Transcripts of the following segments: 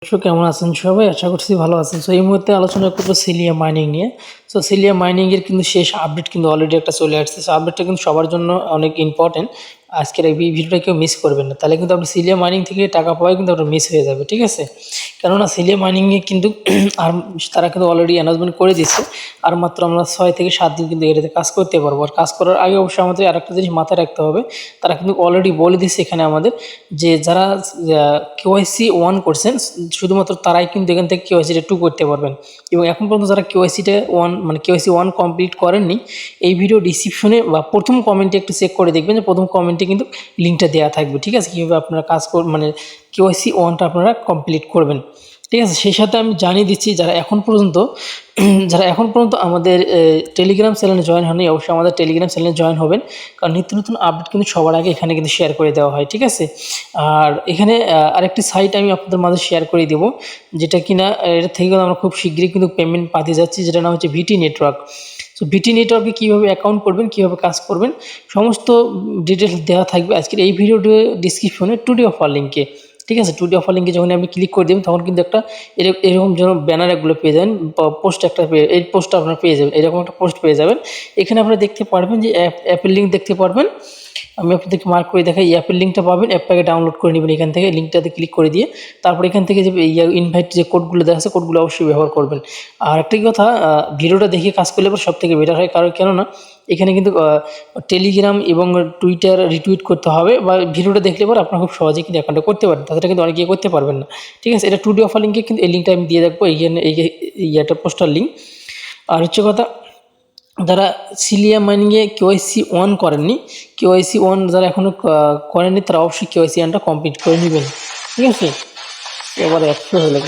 কেমন আছেন সবাই? আশা করছি ভালো আছেন। সো এই মুহূর্তে আলোচনা করবো সিলিয়া মাইনিং নিয়ে। সো সিলিয়া মাইনিং এর কিন্তু শেষ আপডেট কিন্তু অলরেডি একটা চলে আসছে। সো আপডেটটা কিন্তু সবার জন্য অনেক ইম্পর্টেন্ট। আজকের এই ভিডিওটা কেউ মিস করবেন না, তাহলে কিন্তু আপনি সিলিয়া মাইনিং থেকে টাকা পাওয়া কিন্তু আপনার মিস হয়ে যাবে, ঠিক আছে? কেননা সিলিয়া মাইনিংয়ে কিন্তু আর তারা কিন্তু অলরেডি অ্যানাউন্সমেন্ট করে দিচ্ছে আর মাত্র আমরা 6 থেকে 7 দিন কিন্তু এটাতে কাজ করতে পারবো। আর কাজ করার আগে অবশ্যই আমাদের আরেকটা জিনিস মাথায় রাখতে হবে, তারা কিন্তু অলরেডি বলে দিচ্ছে এখানে আমাদের যে যারা কেওয়াইসি 1 করছেন শুধুমাত্র তারাই কিন্তু এখান থেকে কেওয়াইসিটা 2 করতে পারবেন। এবং এখন পর্যন্ত যারা কেওয়াইসিটা 1 মানে কেওয়াইসি 1 কমপ্লিট করেননি, এই ভিডিও ডিসক্রিপশনে বা প্রথম কমেন্টে একটু চেক করে দেখবেন যে প্রথম কমেন্টে কিন্তু লিঙ্কটা দেওয়া থাকবে, ঠিক আছে? কীভাবে আপনারা কাজ মানে কেওয়াইসি 1টা আপনারা কমপ্লিট করবেন, ঠিক আছে? সেই সাথে আমি জানিয়ে দিচ্ছি যারা এখন পর্যন্ত আমাদের টেলিগ্রাম চ্যানেলে জয়েন হয়নি, অবশ্যই আমাদের টেলিগ্রাম চ্যানেলে জয়েন হবেন, কারণ নিত্য নতুন আপডেট কিন্তু সবার আগে এখানে কিন্তু শেয়ার করে দেওয়া হয়, ঠিক আছে? আর এখানে আরেকটি সাইট আমি আপনাদের মাঝে শেয়ার করে দেবো, যেটা কিনা এটা থেকে কিন্তু আমরা খুব শীঘ্রই কিন্তু পেমেন্ট পাতে যাচ্ছি, যেটা নাম হচ্ছে ভিটি নেটওয়ার্ক। সো ভিটি নেটওয়ার্কে কীভাবে অ্যাকাউন্ট করবেন, কীভাবে কাজ করবেন, সমস্ত ডিটেলস দেওয়া থাকবে আজকের এই ভিডিওটির ডিসক্রিপশনে টুডে অফার লিঙ্কে, ঠিক আছে? টুডে অফার লিঙ্কে যখন আপনি ক্লিক করে দেবেন তখন কিন্তু একটা এরকম যেন ব্যানার এগুলো পেয়ে যাবেন, পোস্ট একটা এই পোস্টটা আপনারা পেয়ে যাবেন, এরকম একটা পোস্ট পেয়ে যাবেন। এখানে আপনারা দেখতে পারবেন যে অ্যাপের লিঙ্ক দেখতে পারবেন, আমি আপনাদেরকে মার্ক করে দেখাই। অ্যাপের লিঙ্কটা পাবেন, অ্যাপটাকে ডাউনলোড করে নেবেন এখান থেকে, লিঙ্কটাতে ক্লিক করে দিয়ে তারপর এখান থেকে যে ইনভাইট যে কোডগুলো দেওয়া আছে কোডগুলো অবশ্যই ব্যবহার করবেন। আর একটি কথা, ভিডিওটা দেখে কাজ করলে পর সব থেকে বেটার হয়, কারণ কেননা এখানে কিন্তু টেলিগ্রাম এবং টুইটার রিটুইট করতে হবে, বা ভিডিওটা দেখলে পর আপনারা খুব সহজেই কিন্তু অ্যাকাউন্টটা করতে পারেন, তাছাড়া কিন্তু অনেকে করতে পারবেন না, ঠিক আছে? এটা টুডে অফার লিঙ্কে কিন্তু এই লিঙ্কটা আমি দিয়ে রাখবো, এইখানে এইটা পোস্টার লিঙ্ক। আর হচ্ছে কথা, যারা সিলিয়া মাইনিংয়ে কেওয়াইসি 1 করেননি, কেওয়াইসি 1 যারা এখনও করেননি তারা অবশ্যই কেওয়াইসি 1টা কমপ্লিট করে নেবেন, ঠিক আছে? এবার 100 হয়ে গেল,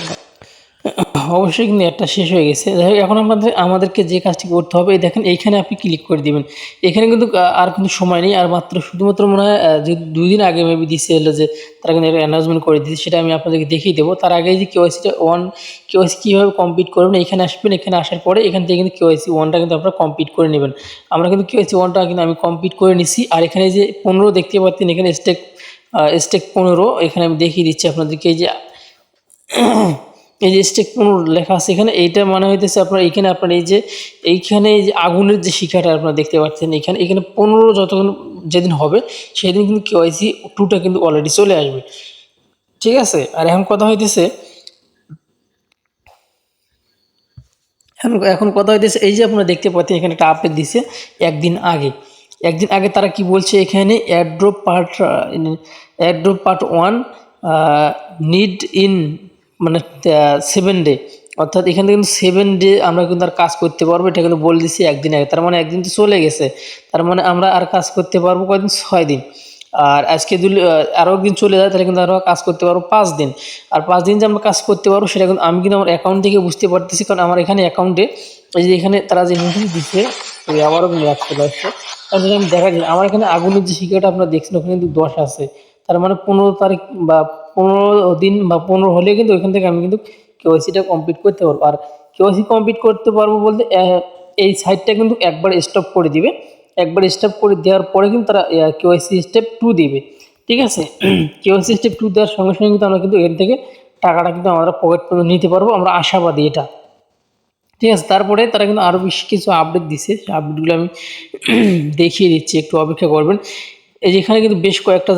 অবশ্যই কিন্তু একটা শেষ হয়ে গেছে। যাই হোক, এখন আমাদেরকে যে কাজটি করতে হবে, দেখেন এইখানে আপনি ক্লিক করে দিবেন। এখানে কিন্তু আর কিন্তু সময় নেই, আর মাত্র শুধুমাত্র মনে হয় যে 2 দিন আগে মেবি দিচ্ছে হলো যে তারা কিন্তু একটা অ্যানাউন্সমেন্ট করে দিচ্ছে, সেটা আমি আপনাদেরকে দেখিয়ে দেবো। তার আগে যে কেওয়াইসিটা 1 কেওয়াইসি কীভাবে কমপ্লিট করবেন, এখানে আসবেন, এখানে আসার পরে এখান থেকে কিন্তু কেওয়াইসি 1টা কিন্তু আপনারা কমপ্লিট করে নেবেন। আমরা কিন্তু কেওয়াইসি 1টা কিন্তু আমি কমপ্লিট করে নিছি। আর এখানে যে 15 দেখতে পাচ্ছেন, এখানে স্টেক 15, এখানে আমি দেখিয়ে দিচ্ছি আপনাদেরকে। এই যে স্টেক 15 লেখা আছে এখানে, এইটা মানে হইতেছে আপনার এইখানে আপনার এইখানে এই যে আগুনের যে শিখাটা আপনারা দেখতে পাচ্ছেন, এখানে 15 যতক্ষণ যেদিন হবে সেদিন কিন্তু কেওয়াইসি 2টা কিন্তু অলরেডি চলে আসবে, ঠিক আছে? আর এখন কথা হইতেছে এই যে আপনারা দেখতে পাচ্ছেন এখানে একটা আপডেট দিছে একদিন আগে তারা কি বলছে এখানে, এয়ারড্রপ পার্ট 1 নিড ইন মানে 7 ডে, অর্থাৎ এখানে কিন্তু 7 ডে আমরা কিন্তু আর কাজ করতে পারবো, এটা কিন্তু বলে দিচ্ছি একদিন আগে। তার মানে একদিন তো চলে গেছে, তার মানে আমরা আর কাজ করতে পারবো কয়দিন, 6 দিন। আর আজকে আরও একদিন চলে যায়, তাহলে কিন্তু আরও কাজ করতে পারবো 5 দিন। আর 5 দিন যে আমরা কাজ করতে পারবো সেটা কিন্তু আমি কিন্তু আমার অ্যাকাউন্ট থেকে বুঝতে পারতেছি, কারণ আমার এখানে অ্যাকাউন্টে এই যে এখানে তারা যে নোটিশ দিচ্ছে, আবারও কিন্তু রাখতে পারছে, তার জন্য আমি দেখা যায় আমার এখানে আগুনের যে শিকারটা আপনারা দেখছেন ওখানে কিন্তু 10 আছে, তার মানে 15 তারিখ বা 15 দিন বা 15 হলে কিন্তু ওইখান থেকে আমি কিন্তু কেওয়াইসিটা কমপ্লিট করতে পারবো। আর কেওয়াইসি কমপ্লিট করতে পারবো বলতে এই সাইটটা কিন্তু একবার স্টপ করে দিবে, একবার স্টপ করে দেওয়ার পরে কিন্তু তারা কেওয়াইসি স্টেপ 2 দিবে, ঠিক আছে? কেওয়াইসি স্টেপ 2 দেওয়ার সঙ্গে সঙ্গে কিন্তু আমরা কিন্তু এখান থেকে টাকাটা কিন্তু আমরা পকেট পর্যন্ত নিতে পারবো, আমরা আশাবাদী এটা, ঠিক আছে? তারপরে তারা কিন্তু আরও বেশ কিছু আপডেট দিছে, সেই আপডেটগুলো আমি দেখিয়ে দিচ্ছি, একটু অপেক্ষা করবেন। এই যেখানে কিন্তু বেশ কয়েকটা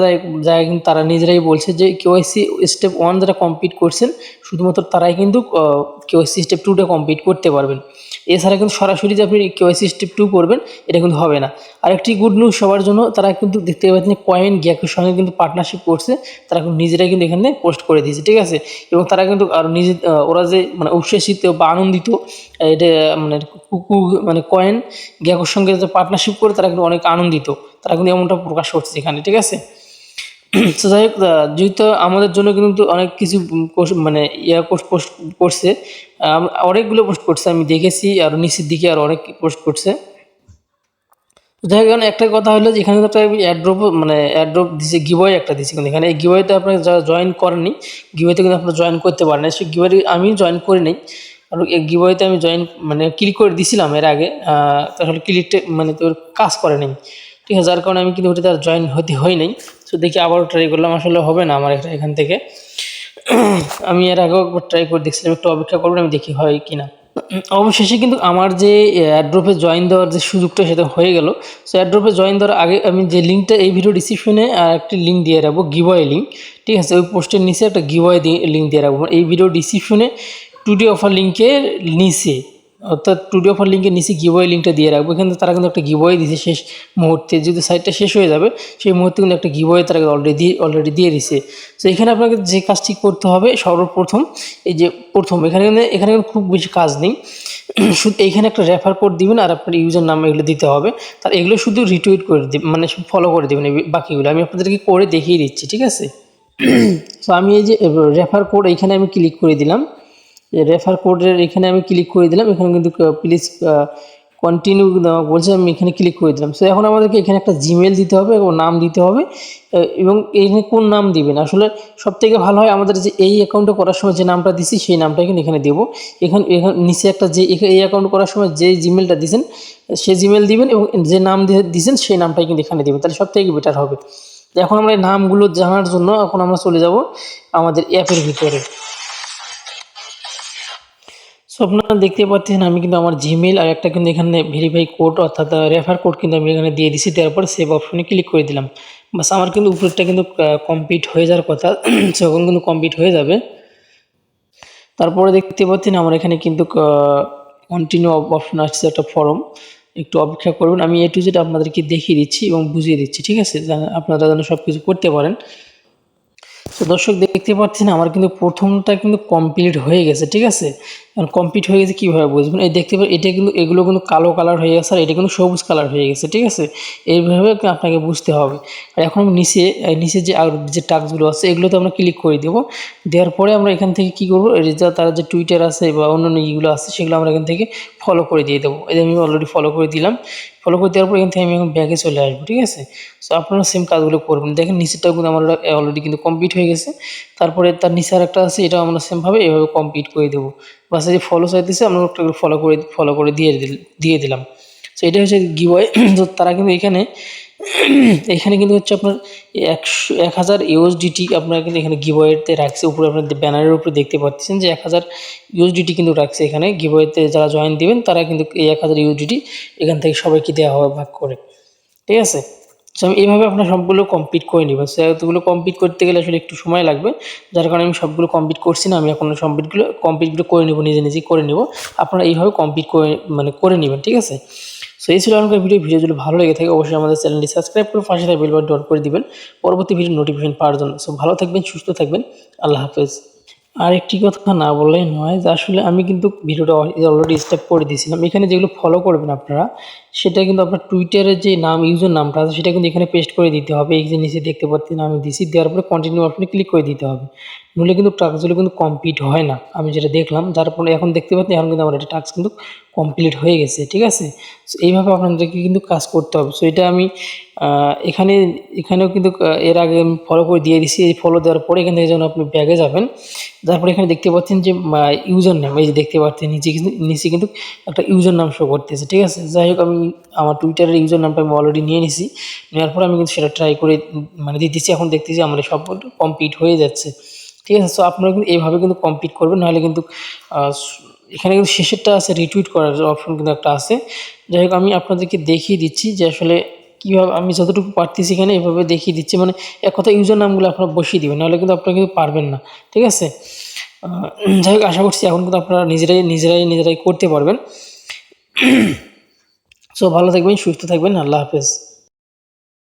জায়গায় কিন্তু তারা নিজেরাই বলছে যে কেওয়াইসি স্টেপ 1 যারা কমপ্লিট করছেন শুধুমাত্র তারাই কিন্তু কেওয়াইসি স্টেপ 2টা কমপ্লিট করতে পারবেন। এছাড়া কিন্তু সরাসরি যে আপনি কেওয়াইসি স্টেপ 2 করবেন এটা কিন্তু হবে না। আরেকটি গুড নিউজ সবার জন্য, তারা কিন্তু দেখতে পাচ্ছেন কয়েন গ্যাকের সঙ্গে কিন্তু পার্টনারশিপ করছে, তারা কিন্তু নিজেরাই কিন্তু এখানে পোস্ট করে দিয়েছে, ঠিক আছে? এবং তারা কিন্তু আর ওরা যে মানে উচ্ছ্বসিত বা আনন্দিত, এটা মানে কয়েন গ্যাকের সঙ্গে যে পার্টনারশিপ করে তারা কিন্তু অনেক আনন্দিত, তারা কিন্তু এমনটা প্রকাশ করছে এখানে, ঠিক আছে? তো যাই হোক, যেহেতু আমাদের জন্য কিন্তু অনেক কিছু মানে পোস্ট করছে, অনেকগুলো পোস্ট করছে আমি দেখেছি, আর নিচের দিকে আর অনেক পোস্ট করছে। যাই হোক, একটা কথা হলো যে এখানে একটা অ্যাড্রপ দিচ্ছে, গিভওয়ে একটা দিচ্ছে, কিন্তু এখানে এই গিভওয়েতে আপনারা যারা জয়েন করেননি, গিভওয়েতে কিন্তু আপনারা জয়েন করতে পারেন না। সেই গিভওয়ে আমি জয়েন করি নাই, আর এই গিভওয়েতে আমি ক্লিক করে দিছিলাম এর আগে, তাহলে ক্লিকটা তোর কাজ করে নাই, ঠিক আছে? যার কারণে আমি কিন্তু ওটাতে আর জয়েন হতে হয় নাই। সো দেখি আবারও ট্রাই করলাম, আসলে হবে না আমার এখান থেকে। আমি এর আগেও একবার ট্রাই করে দেখছিলাম, একটু অপেক্ষা করবেন, আমি দেখি হয় কিনা। অবশেষে কিন্তু আমার যে অ্যাড্রপে জয়েন দেওয়ার যে সুযোগটা সেটা হয়ে গেল। সো অ্যাড্রপে জয়েন দেওয়ার আগে আমি যে লিঙ্কটা এই ভিডিও ডিসক্রিপশনে একটি লিঙ্ক দিয়ে রাখবো, গিভওয়ে লিঙ্ক, ঠিক আছে? ওই পোস্টের নিচে একটা গিভওয়ে লিঙ্ক দিয়ে রাখবো, এই ভিডিও ডিসক্রিপশনে টুডে অফার লিঙ্কের নিচে, অর্থাৎ টুডে অফার লিঙ্কের নিচে গিভওয়ে লিঙ্কটা দিয়ে রাখবো। এখানে তারা কিন্তু একটা গিভওয়ে দিয়েছে শেষ মুহূর্তে, যদি সাইটটা শেষ হয়ে যাবে সেই মুহূর্তে কিন্তু একটা গিভওয়ে তারা অলরেডি দিয়ে দিছে। সো এখানে আপনাকে যে কাজটি করতে হবে সর্বপ্রথম, এই যে প্রথম এখানে কিন্তু খুব বেশি কাজ নেই, শুধু এইখানে একটা রেফার কোড দিবেন আর আপনার ইউজার নাম এগুলো দিতে হবে। তার এগুলো শুধু রিটুইট করে দিবেন, মানে ফলো করে দেবেন বাকিগুলো আমি আপনাদেরকে করে দেখিয়ে দিচ্ছি, ঠিক আছে? তো আমি এই যে রেফার কোড এইখানে আমি ক্লিক করে দিলাম, রেফার কোডের এখানে আমি ক্লিক করে দিলাম। এখানে কিন্তু প্লিজ কন্টিনিউ বলছে, আমি এখানে ক্লিক করে দিলাম। সো এখন আমাদেরকে এখানে একটা জিমেল দিতে হবে এবং নাম দিতে হবে, এবং এইখানে কোন নাম দিবেন আসলে সবথেকে ভালো হয় আমাদের যে এই অ্যাকাউন্টে করার সময় যে নামটা দিছি সেই নামটা কিন্তু এখানে দেবো। এখানে নিচে একটা যে এই অ্যাকাউন্ট করার সময় যে জিমেলটা দিয়েছেন সেই জিমেল দিবেন, এবং যে নাম দিয়েছেন সেই নামটাই কিন্তু এখানে দেবেন, তাহলে সবথেকে বেটার হবে। এখন আমরা এই নামগুলো জানার জন্য এখন আমরা চলে যাব আমাদের অ্যাপের ভিতরে। সো আপনারা দেখতে পাচ্ছেন আমি কিন্তু আমার জিমেল আর একটা কিন্তু এখানে ভেরিফাই কোড অর্থাৎ রেফার কোড কিন্তু আমি এখানে দিয়ে দিছি, দেওয়ার পর সেভ অপশনে ক্লিক করে দিলাম। বাস আমার কিন্তু উপরেরটা কিন্তু কমপ্লিট হয়ে যাওয়ার কথা, তখন কিন্তু কমপ্লিট হয়ে যাবে। তারপরে দেখতে পাচ্ছেন আমার এখানে কিন্তু কন্টিনিউ অপশন আসছে, একটা ফর্ম, একটু অপেক্ষা করবেন। আমি এ টু জেড আপনাদেরকে দেখিয়ে দিচ্ছি এবং বুঝিয়ে দিচ্ছি, ঠিক আছে? আপনারা যেন সব কিছু করতে পারেন। তো দর্শক দেখতে পাচ্ছেন আমার কিন্তু প্রথমটা কিন্তু কমপ্লিট হয়ে গেছে, ঠিক আছে? কারণ কমপ্লিট হয়ে গেছে কীভাবে বুঝবেন, এই দেখতে পাবেন এটা কিন্তু এগুলো কিন্তু কালো কালার হয়ে গেছে আর এটা কিন্তু সবুজ কালার হয়ে গেছে, ঠিক আছে? এইভাবে আপনাকে বুঝতে হবে। আর এখন নিচে যে টাস্কগুলো আছে এগুলোতে আমরা ক্লিক করে দেবো, দেওয়ার পরে আমরা এখান থেকে কী করবো, তারা যে টুইটার আছে বা অন্যান্য ইগুলো আছে সেগুলো আমরা এখান থেকে ফলো করে দিয়ে দেবো। এই আমি অলরেডি ফলো করে দিলাম। ফলো করে দেওয়ার পর এখান থেকে আমি এখন ব্যাগে চলে আসবো, ঠিক আছে? সো আপনারা সেম কাজগুলো করবেন। দেখেন নিচেরটাও কিন্তু আমার অলরেডি কিন্তু কমপ্লিট হয়ে গেছে। তারপরে তার নিচে আরেকটা আছে, এটাও আমরা সেমভাবে এভাবে কমপ্লিট করে দেবো। বাস এই যে ফলো চাইতেছে আমরা একটা ফলো করে দিয়ে দিলাম। সো এটা হচ্ছে গিভওয়ে। তো তারা কিন্তু এখানে কিন্তু হচ্ছে আপনার 1000 ইউএসডিটি আপনারা কিন্তু এখানে গিভওয়েতে রাখছে। উপরে আপনার ব্যানারের উপরে দেখতে পাচ্ছেন যে 1000 ইউএসডিটি কিন্তু রাখছে এখানে গিভওয়েতে। যারা জয়েন দিবেন তারা কিন্তু এই 1000 ইউএসডিটি এখান থেকে সবাইকে দেওয়া হবে ভাগ করে, ঠিক আছে? সো আমি এইভাবে আপনার সবগুলো কমপ্লিট করে নেবেন। সো এতগুলো কমপ্লিট করতে গেলে আসলে একটু সময় লাগবে, যার কারণে আমি সবগুলো কমপ্লিট করছি না। আমি এখন কমপ্লিটগুলো করে নেব, নিজেই করে নেব। আপনারা এইভাবে কমপ্লিট করে নেবেন, ঠিক আছে? সো এই ছিল আমাদের ভিডিও যদি ভালো লেগে থাকে অবশ্যই আমাদের চ্যানেলটি সাবস্ক্রাইব করে পাশে থাকা বেল বাটনটি অন করে দিবেন পরবর্তী ভিডিও নোটিফিকেশন পাওয়ার জন্য। সো ভালো থাকবেন, সুস্থ থাকবেন, আল্লাহ হাফেজ। আর একটি কথা না বললেই নয় যে আসলে আমি কিন্তু ভিডিওটা অলরেডি স্টার্ট করে দিয়েছিলাম। এখানে যেগুলো ফলো করবেন আপনারা সেটা কিন্তু আপনার টুইটারের যে ইউজার নামটা আছে সেটা কিন্তু এখানে পেস্ট করে দিতে হবে। এই যে নিচে দেখতে পাচ্ছেন আমি দিছি, দেওয়ার পরে কন্টিনিউ অপশনে ক্লিক করে দিতে হবে, নইলে কিন্তু টাস্কগুলো কিন্তু কমপ্লিট হয় না। আমি যেটা দেখলাম, যার ফলে এখন দেখতে পাচ্ছেন এখন কিন্তু আমার এটা টাস্ক কিন্তু কমপ্লিট হয়ে গেছে, ঠিক আছে? সো এইভাবে আপনাদেরকে কিন্তু কাজ করতে হবে। সো এটা আমি এখানেও কিন্তু এর আগে আমি ফলো করে দিয়ে দিছি। এই ফলো দেওয়ার পরে এখান থেকে যখন আপনি ব্যাগে যাবেন, তারপরে এখানে দেখতে পাচ্ছেন যে ইউজার নাম, এই যে দেখতে পাচ্ছেন নিচে কিন্তু একটা ইউজার নাম শো করতেছে, ঠিক আছে? যাই হোক আমি আমার টুইটারের ইউজার নামটা আমি অলরেডি নিয়ে নিছি, নেওয়ার পর আমি কিন্তু সেটা ট্রাই করে দিতেছি। এখন দেখতেছি আমার সব কমপ্লিট হয়ে যাচ্ছে, ঠিক আছে? সো আপনারা কিন্তু এইভাবে কিন্তু কমপ্লিট করবেন, নাহলে কিন্তু এখানে কিন্তু শেষেরটা আছে রিটুইট করার অপশন কিন্তু একটা আছে। যাই হোক আমি আপনাদেরকে দেখিয়ে দিচ্ছি যে আসলে কীভাবে আমি যতটুকু পারতেছি এখানে এভাবে দেখিয়ে দিচ্ছি, মানে এক কথা ইউজার নামগুলো আপনারা বসিয়ে দিবেন, নাহলে কিন্তু আপনারা কিন্তু পারবেন না, ঠিক আছে? যাই হোক আশা করছি এখন কিন্তু আপনারা নিজেরাই করতে পারবেন। সো ভালো থাকবেন, সুস্থ থাকবেন, আল্লাহ হাফেজ।